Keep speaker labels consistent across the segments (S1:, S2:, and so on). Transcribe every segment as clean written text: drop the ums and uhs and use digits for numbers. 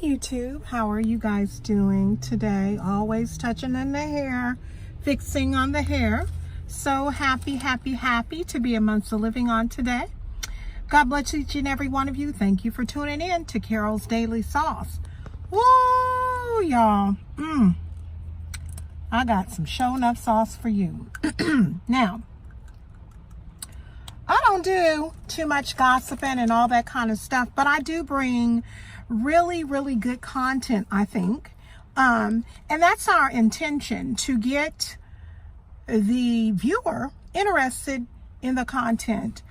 S1: YouTube, how are you guys doing today? Always touching in the hair, fixing on the hair. So happy to be amongst the living on today. God bless each and every one of you. Thank you for tuning in to Carol's Daily Sauce. Woo, y'all. I got some show enough sauce for you. Now, I don't do too much gossiping and all that kind of stuff, but I do bring really good content, I think. And that's our intention, to get the viewer interested in the content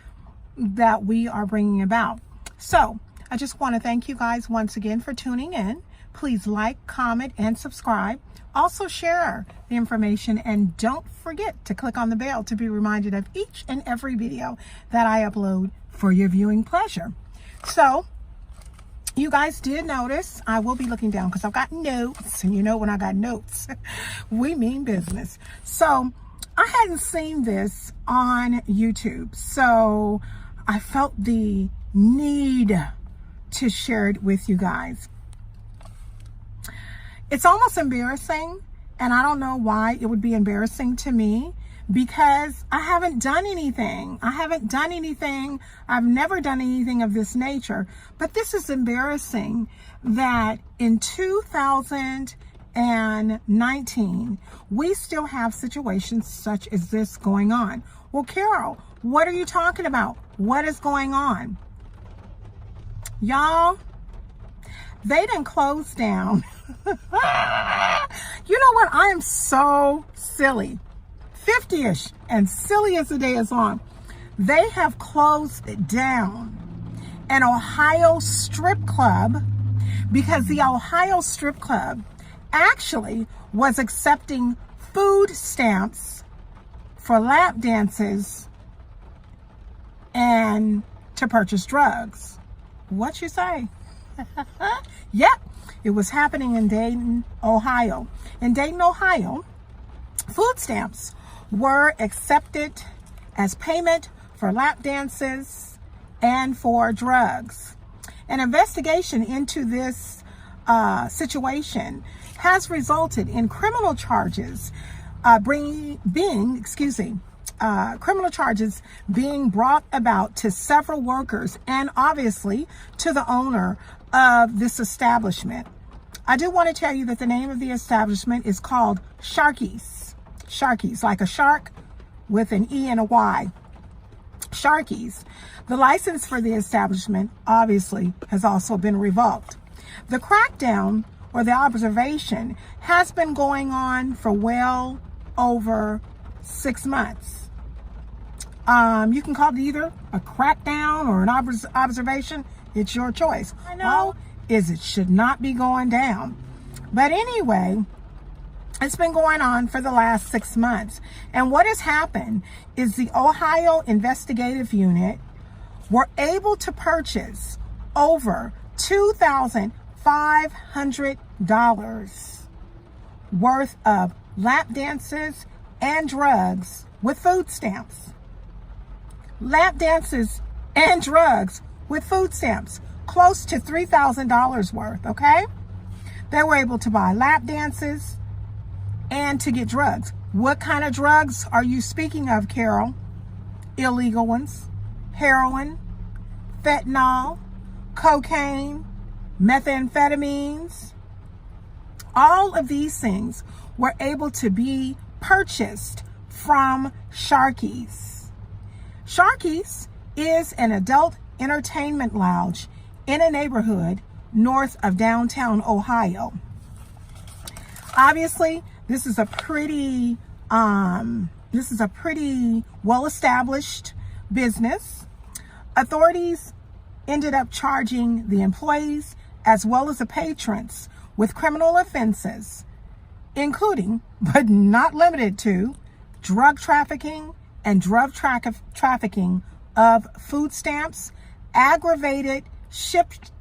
S1: that we are bringing about. So I just want to thank you guys once again for tuning in. Please like, comment, and subscribe. Also share the information, and don't forget to click on the bell to be reminded of each and every video that I upload for your viewing pleasure. So you guys did notice I will be looking down because I've got notes, and you know when I got notes, we mean business. So I hadn't seen this on YouTube, so I felt the need to share it with you guys. It's almost embarrassing, and I don't know why it would be embarrassing to me, because I haven't done anything. I've never done anything of this nature. But this is embarrassing that in 2019, we still have situations such as this going on. Well, Carol, what are you talking about? What is going on? Y'all, they didn't close down. You know what? I am so silly. 50-ish and silly as the day is long. They have closed down an Ohio strip club because the Ohio strip club actually was accepting food stamps for lap dances and to purchase drugs. What you say? Yep, it was happening in Dayton, Ohio. In Dayton, Ohio, food stamps were accepted as payment for lap dances and for drugs. An investigation into this situation has resulted in criminal charges criminal charges being brought about to several workers and obviously to the owner of this establishment. I do want to tell you that the name of the establishment is called Sharky's. Sharky's, like a shark with an E and a Y. Sharky's. The license for the establishment obviously has also been revoked. The crackdown, or the observation, has been going on for well over 6 months. You can call it either a crackdown or an observation. It's your choice. I know is it should not be going down. But anyway, it's been going on for the last 6 months. And what has happened is the Ohio Investigative Unit were able to purchase over $2,500 worth of lap dances and drugs with food stamps. Lap dances and drugs with food stamps, close to $3,000 worth, okay? They were able to buy lap dances and to get drugs. What kind of drugs are you speaking of, Carol? Illegal ones. Heroin, fentanyl, cocaine, methamphetamines. All of these things were able to be purchased from Sharky's. Sharky's is an adult entertainment lounge in a neighborhood north of downtown Ohio. Obviously, this is a pretty well-established business. Authorities ended up charging the employees as well as the patrons with criminal offenses, including, but not limited to, drug trafficking and drug trafficking of food stamps, aggravated shipment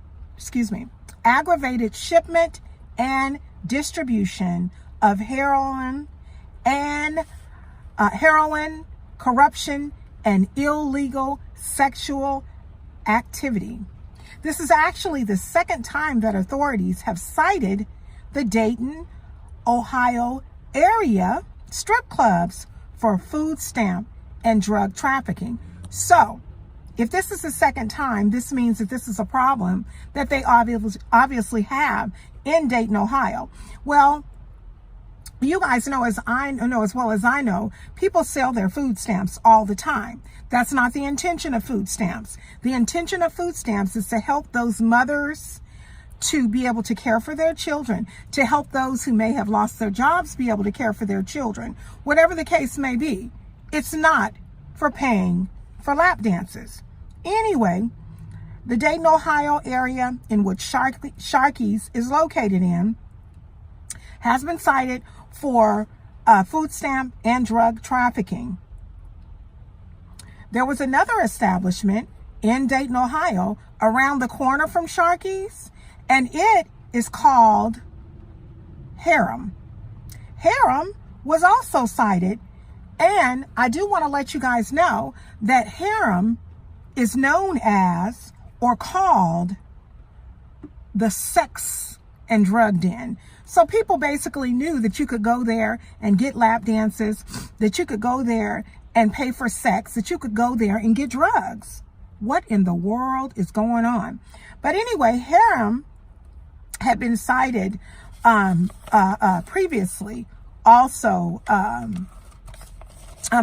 S1: and distribution of heroin, corruption, and illegal sexual activity. This is actually the second time that authorities have cited the Dayton, Ohio area strip clubs for food stamp and drug trafficking. So if this is the second time, this means that this is a problem that they obviously have in Dayton, Ohio. Well, you guys know, as well as I know, people sell their food stamps all the time. That's not the intention of food stamps. The intention of food stamps is to help those mothers to be able to care for their children, to help those who may have lost their jobs be able to care for their children, whatever the case may be. It's not for paying for lap dances. Anyway, the Dayton, Ohio area in which Sharky's is located in has been cited for food stamp and drug trafficking. There was another establishment in Dayton, Ohio around the corner from Sharky's, and it is called Harem. Harem was also cited, and I do want to let you guys know that Harem is known as or called the sex and drug den. So people basically knew that you could go there and get lap dances, that you could go there and pay for sex, that you could go there and get drugs. What in the world is going on? But anyway, Harem had been cited previously also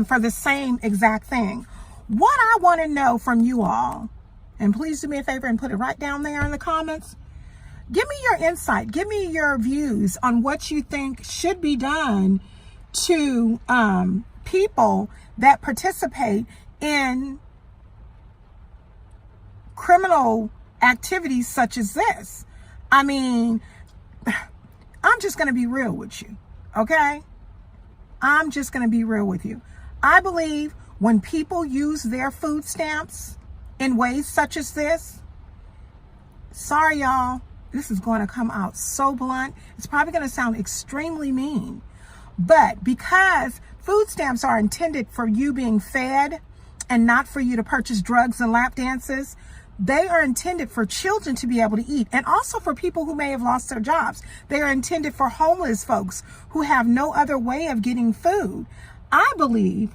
S1: for the same exact thing. What I want to know from you all, and please do me a favor and put it right down there in the comments. Give me your insight. Give me your views on what you think should be done to people that participate in criminal activities such as this. I mean, I'm just going to be real with you, okay? I'm just going to be real with you. I believe when people use their food stamps in ways such as this, sorry y'all, this is going to come out so blunt. It's probably going to sound extremely mean. But because food stamps are intended for you being fed and not for you to purchase drugs and lap dances, they are intended for children to be able to eat, and also for people who may have lost their jobs. They are intended for homeless folks who have no other way of getting food. I believe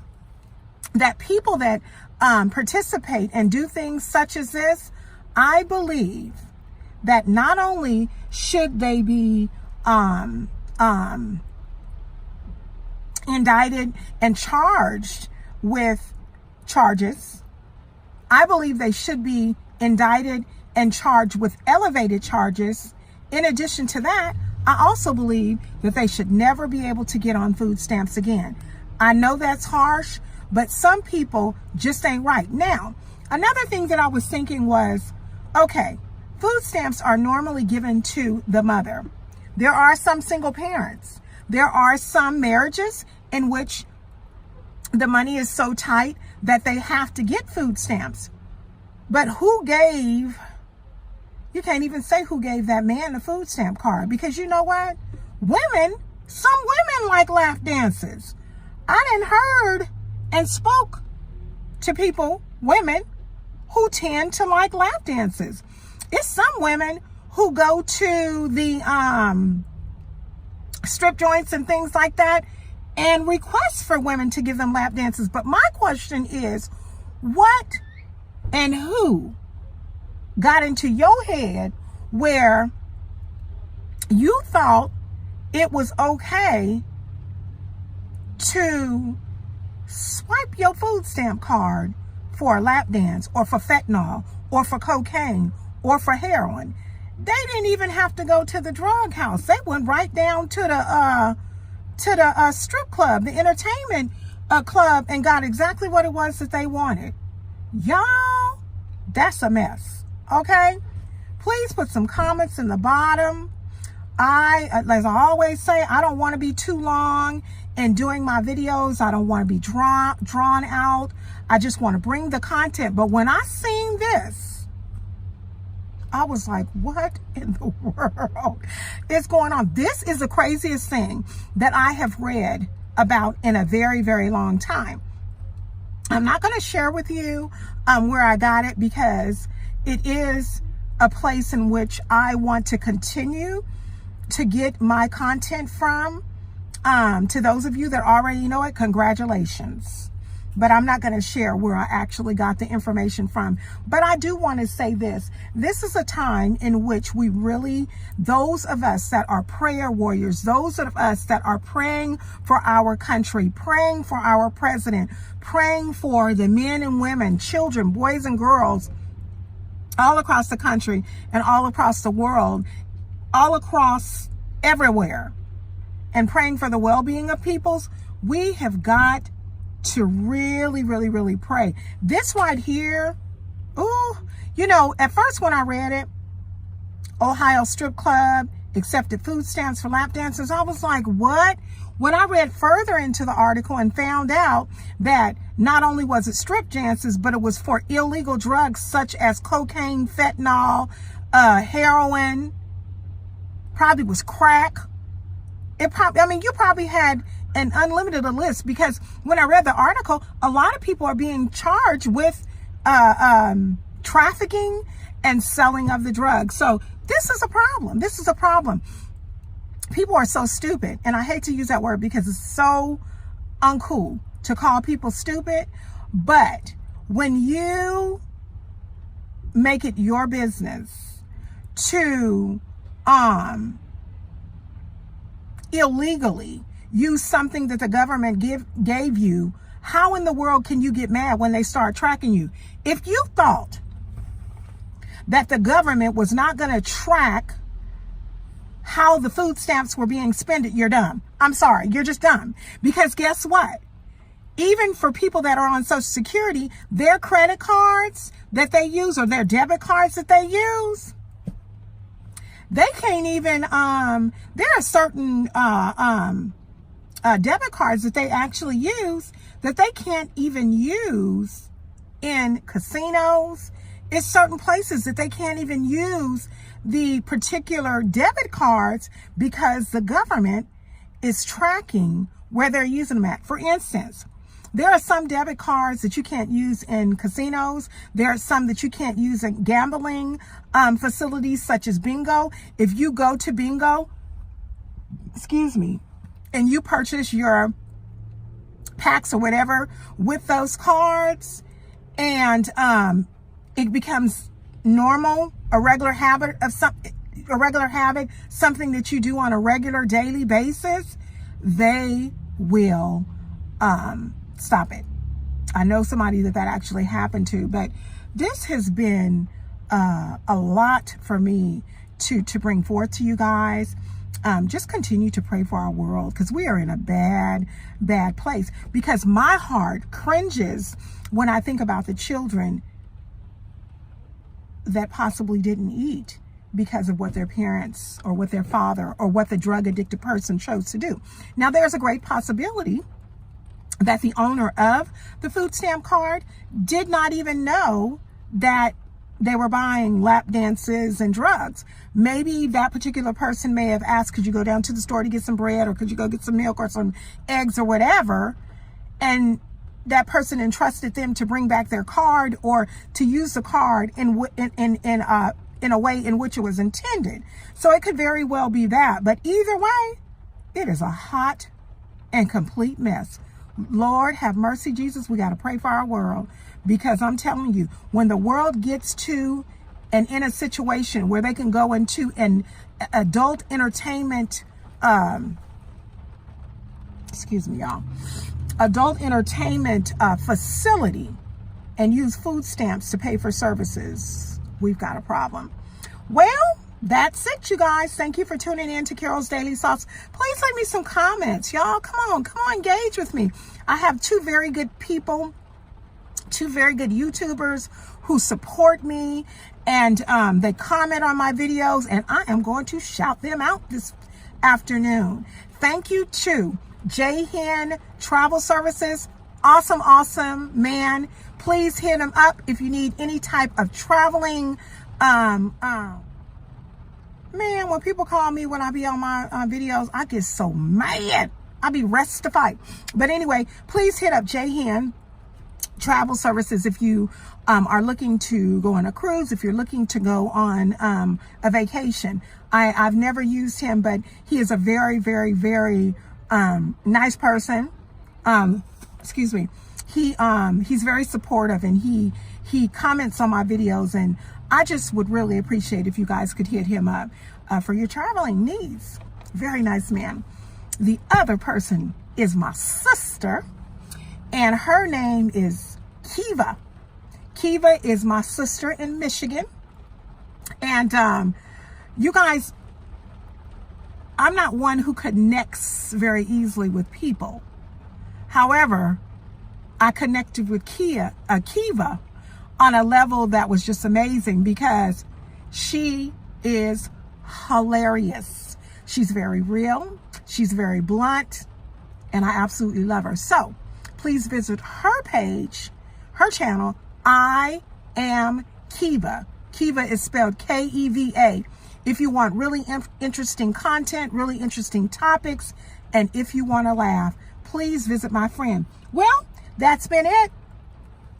S1: that people that participate and do things such as this, I believe that not only should they be indicted and charged with charges, I believe they should be indicted and charged with elevated charges. In addition to that, I also believe that they should never be able to get on food stamps again. I know that's harsh, but some people just ain't right. Now, another thing that I was thinking was, okay, food stamps are normally given to the mother. There are some single parents. There are some marriages in which the money is so tight that they have to get food stamps. But who gave, you can't even say who gave that man a food stamp card, because you know what? Some women like lap dances. I done heard and spoke to people, women, who tend to like lap dances. It's some women who go to the strip joints and things like that and request for women to give them lap dances. But my question is, what and who got into your head where you thought it was okay to swipe your food stamp card for a lap dance, or for fentanyl, or for cocaine, or for heroin? They didn't even have to go to the drug house. They went right down to the strip club, the entertainment club, and got exactly what it was that they wanted. Y'all, that's a mess. Okay? Please put some comments in the bottom. As I always say, I don't want to be too long in doing my videos. I don't want to be drawn out. I just want to bring the content. But when I seen this, I was like, what in the world is going on? This is the craziest thing that I have read about in a very, very long time. I'm not going to share with you where I got it, because it is a place in which I want to continue to get my content from. To those of you that already know it, congratulations. But I'm not going to share where I actually got the information from. But I do want to say this. This is a time in which we really, those of us that are prayer warriors, those of us that are praying for our country, praying for our president, praying for the men and women, children, boys and girls, all across the country and all across the world, all across everywhere, and praying for the well-being of peoples, we have got to really, really, really pray. This right here, ooh, you know, at first when I read it, Ohio strip club accepted food stamps for lap dancers, I was like, what? When I read further into the article and found out that not only was it strip dances, but it was for illegal drugs such as cocaine, fentanyl, heroin, probably was crack. It probably, I mean, you probably had an unlimited list, because when I read the article, a lot of people are being charged with trafficking and selling of the drugs. So this is a problem. This is a problem. People are so stupid, and I hate to use that word because it's so uncool to call people stupid. But when you make it your business to illegally use something that the government gave you, how in the world can you get mad when they start tracking you? If you thought that the government was not going to track how the food stamps were being spent, you're dumb. I'm sorry, you're just dumb. Because guess what? Even for people that are on Social Security, their credit cards that they use or their debit cards that they use, they can't even, there are certain debit cards that they actually use that they can't even use in casinos. It's certain places that they can't even use the particular debit cards because the government is tracking where they're using them at. For instance, there are some debit cards that you can't use in casinos. There are some that you can't use in gambling facilities such as bingo. If you go to bingo, excuse me, and you purchase your packs or whatever with those cards, and it becomes normal, a regular habit, something that you do on a regular daily basis, they will stop it. I know somebody that actually happened to, but this has been a lot for me to bring forth to you guys. Just continue to pray for our world, because we are in a bad place. Because my heart cringes when I think about the children that possibly didn't eat because of what their parents or what their father or what the drug addicted person chose to do. Now, there's a great possibility that the owner of the food stamp card did not even know that they were buying lap dances and drugs. Maybe that particular person may have asked, could you go down to the store to get some bread, or could you go get some milk or some eggs or whatever? And that person entrusted them to bring back their card or to use the card in a way in which it was intended. So it could very well be that. But either way, it is a hot and complete mess. Lord, have mercy, Jesus. We got to pray for our world, because I'm telling you, when the world gets to and in a situation where they can go into an adult entertainment, adult entertainment facility and use food stamps to pay for services, we've got a problem. Well, that's it, you guys. Thank you for tuning in to Carol's Daily Sauce. Please leave me some comments, y'all. Come on, engage with me. I have two very good people, two very good YouTubers who support me, and they comment on my videos, and I am going to shout them out this afternoon. Thank you to J Hen Travel Services. Awesome man. Please hit him up if you need any type of traveling. Man, when people call me when I be on my videos, I get so mad. I be restified. But anyway, please hit up J Hen travel services. If you are looking to go on a cruise, if you're looking to go on a vacation, I've never used him, but he is a very, very, very nice person. Excuse me. He's very supportive, and he comments on my videos, and I just would really appreciate if you guys could hit him up for your traveling needs. Very nice man. The other person is my sister, and her name is Kiva. Kiva is my sister in Michigan. And you guys, I'm not one who connects very easily with people. However, I connected with Kiva on a level that was just amazing, because she is hilarious. She's very real. She's very blunt, and I absolutely love her. So please visit her page, her channel. I am Kiva. Kiva is spelled K-E-V-A. If you want really interesting content, really interesting topics, and if you want to laugh, please visit my friend. Well, that's been it.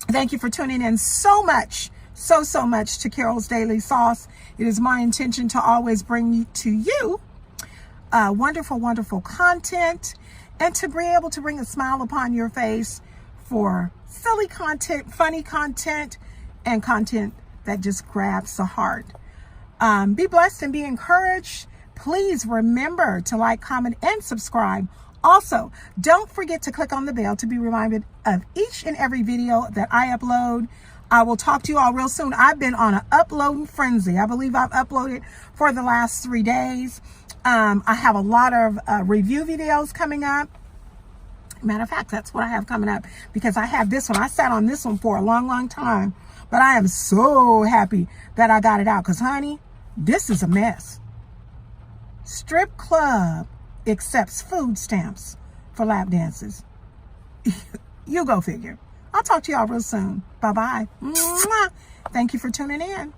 S1: Thank you for tuning in so much to Carol's Daily Sauce. It is my intention to always bring to you wonderful, wonderful content, and to be able to bring a smile upon your face for silly content, funny content, and content that just grabs the heart. Be blessed and be encouraged. Please remember to like, comment, and subscribe. Also, don't forget to click on the bell to be reminded of each and every video that I upload. I will talk to you all real soon. I've been on an uploading frenzy. I believe I've uploaded for the last 3 days. I have a lot of review videos coming up. Matter of fact, that's what I have coming up, because I have this one. I sat on this one for a long, long time, but I am so happy that I got it out, because, honey, this is a mess. Strip club accepts food stamps for lap dances. You go figure. I'll talk to y'all real soon. Bye-bye. Thank you for tuning in.